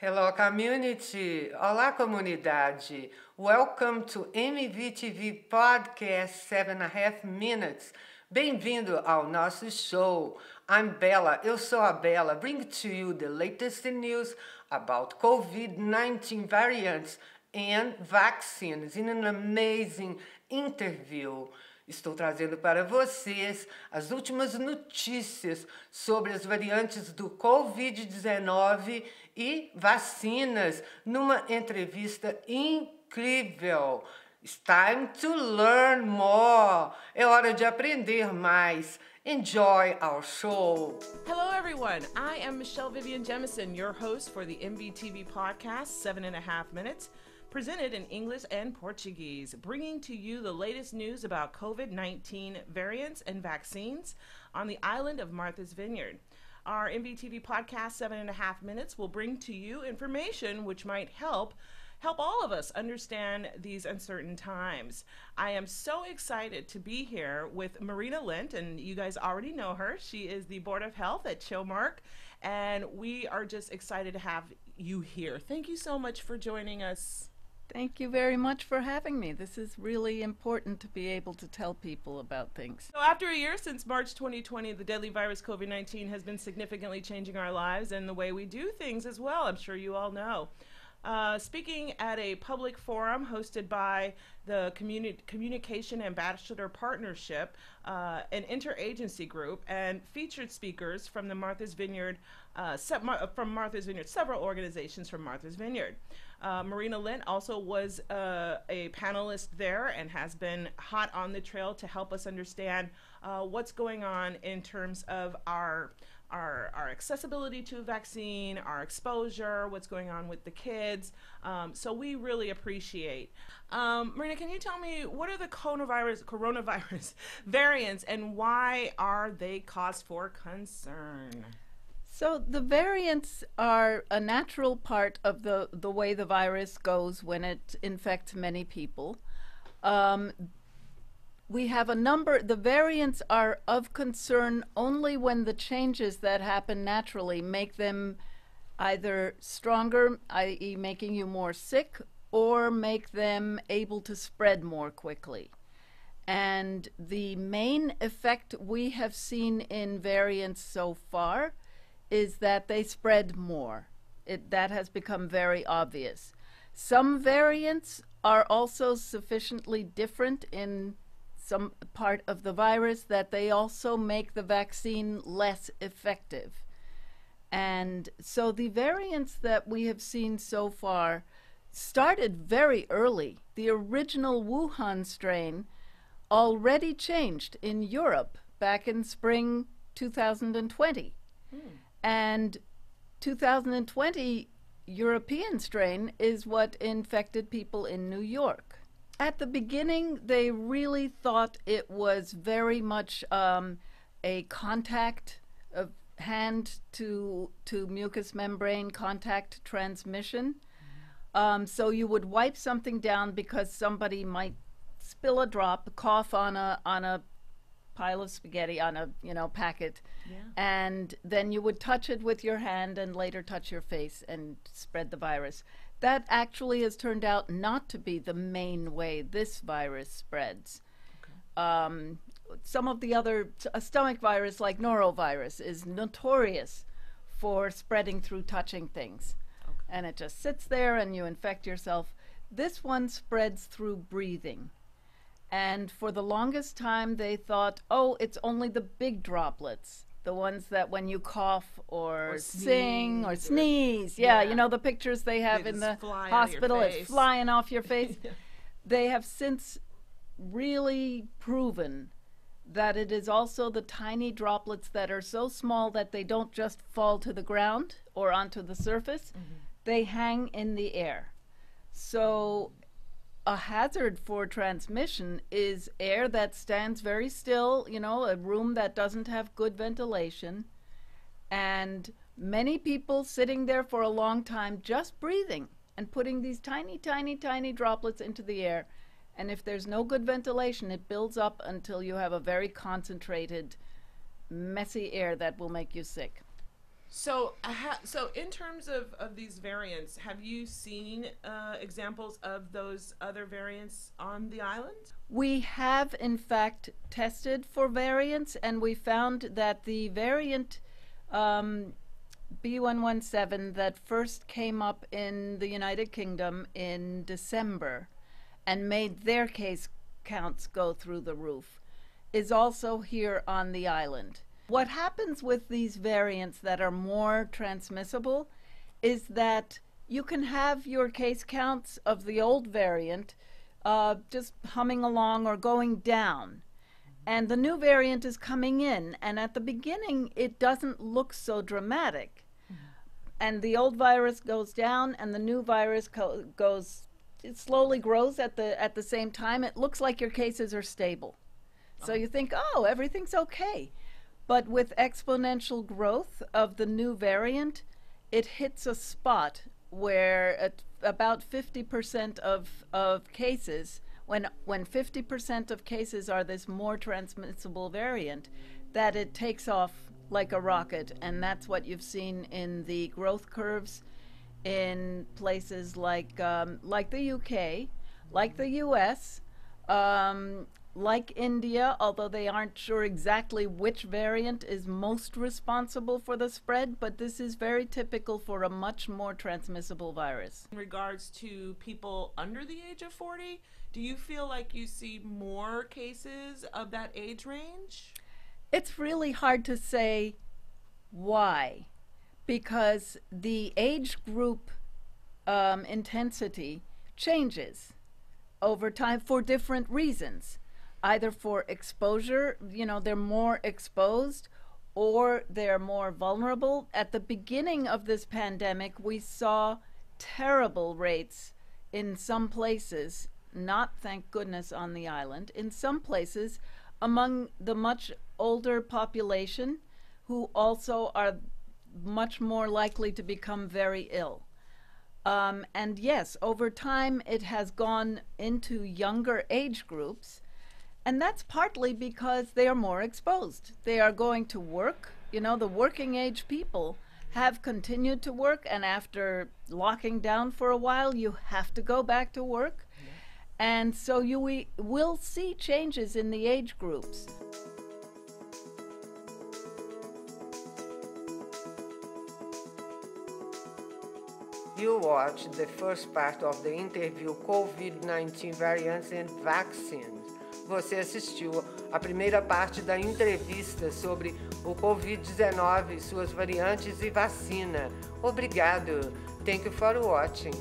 Hello, community. Olá, comunidade. Welcome to Mvtv Podcast 7.5 Minutes. Bem-vindo ao nosso show. I'm Bella. Eu sou a Bella. Bring to you the latest news about COVID-19 variants and vaccines in an amazing interview. Estou trazendo para vocês as últimas notícias sobre as variantes do Covid-19 e vacinas numa entrevista incrível. It's time to learn more. É hora de aprender mais. Enjoy our show. Hello, everyone. I am Michelle Vivian-Jemison, your host for the Mvtv podcast, 7.5 Minutes, presented in English and Portuguese, bringing to you the latest news about COVID-19 variants and vaccines on the island of Martha's Vineyard. Our MVTV podcast, 7.5 Minutes, will bring to you information which might help all of us understand these uncertain times. I am so excited to be here with Marina Lent, and you guys already know her. She is the Board of Health at Chilmark, and we are just excited to have you here. Thank you so much for joining us. Thank you very much for having me. This is really important to be able to tell people about things. So after a year since March 2020, the deadly virus COVID-19 has been significantly changing our lives and the way we do things as well. I'm sure you all know. Speaking at a public forum hosted by the Communication Ambassador Partnership, an interagency group, and featured speakers from the Martha's Vineyard, several organizations from Martha's Vineyard. Marina Lent also was a panelist there and has been hot on the trail to help us understand what's going on in terms of our accessibility to a vaccine, our exposure, what's going on with the kids. So we really appreciate. Marina, can you tell me what are the coronavirus variants and why are they cause for concern? So the variants are a natural part of the way the virus goes when it infects many people. We have a number, the variants are of concern only when the changes that happen naturally make them either stronger, i.e. making you more sick, or make them able to spread more quickly. And the main effect we have seen in variants so far is that they spread more. That has become very obvious. Some variants are also sufficiently different in some part of the virus that they also make the vaccine less effective. And so the variants that we have seen so far started very early. The original Wuhan strain already changed in Europe back in spring 2020. And 2020 European strain is what infected people in New York. At the beginning, they really thought it was very much a contact of hand to mucous membrane contact transmission. So you would wipe something down because somebody might spill a drop, cough on a pile of spaghetti, on a packet, and then you would touch it with your hand and later touch your face and spread the virus. That actually has turned out not to be the main way this virus spreads. Okay. Some of the other, a stomach virus like norovirus is notorious for spreading through touching things. Okay. And it just sits there and you infect yourself. This one spreads through breathing. And for the longest time they thought, oh, it's only the big droplets. The ones that when you cough or sing or sneeze, you know the pictures they have in the hospital, it's flying off your face. They have since really proven that it is also the tiny droplets that are so small that they don't just fall to the ground or onto the surface, they hang in the air. So a hazard for transmission is air that stands very still, a room that doesn't have good ventilation, and many people sitting there for a long time just breathing and putting these tiny, tiny, tiny droplets into the air. And if there's no good ventilation, it builds up until you have a very concentrated, messy air that will make you sick. So, so in terms of these variants, have you seen examples of those other variants on the island? We have, in fact, tested for variants, and we found that the variant B117 that first came up in the United Kingdom in December and made their case counts go through the roof is also here on the island. What happens with these variants that are more transmissible is that you can have your case counts of the old variant just humming along or going down, and the new variant is coming in, and at the beginning it doesn't look so dramatic. And the old virus goes down and the new virus it slowly grows at the same time. It looks like your cases are stable. So you think, oh, everything's okay. But with exponential growth of the new variant, it hits a spot where at about 50% of cases, when 50% of cases are this more transmissible variant, that it takes off like a rocket. And that's what you've seen in the growth curves in places like the UK, like the US, like India, although they aren't sure exactly which variant is most responsible for the spread, but this is very typical for a much more transmissible virus. In regards to people under the age of 40, do you feel like you see more cases of that age range? It's really hard to say why, because the age group intensity changes over time for different reasons. Either for exposure, they're more exposed, or they're more vulnerable. At the beginning of this pandemic, we saw terrible rates in some places, not, thank goodness, on the island, in some places among the much older population who also are much more likely to become very ill. And yes, over time, it has gone into younger age groups. And that's partly because they are more exposed. They are going to work. The working age people have continued to work, and after locking down for a while, you have to go back to work. Yeah. And so we will see changes in the age groups. You watched the first part of the interview COVID-19 Variants and Vaccines. Você assistiu a primeira parte da entrevista sobre o Covid-19, suas variantes e vacina. Obrigado. Thank you for watching.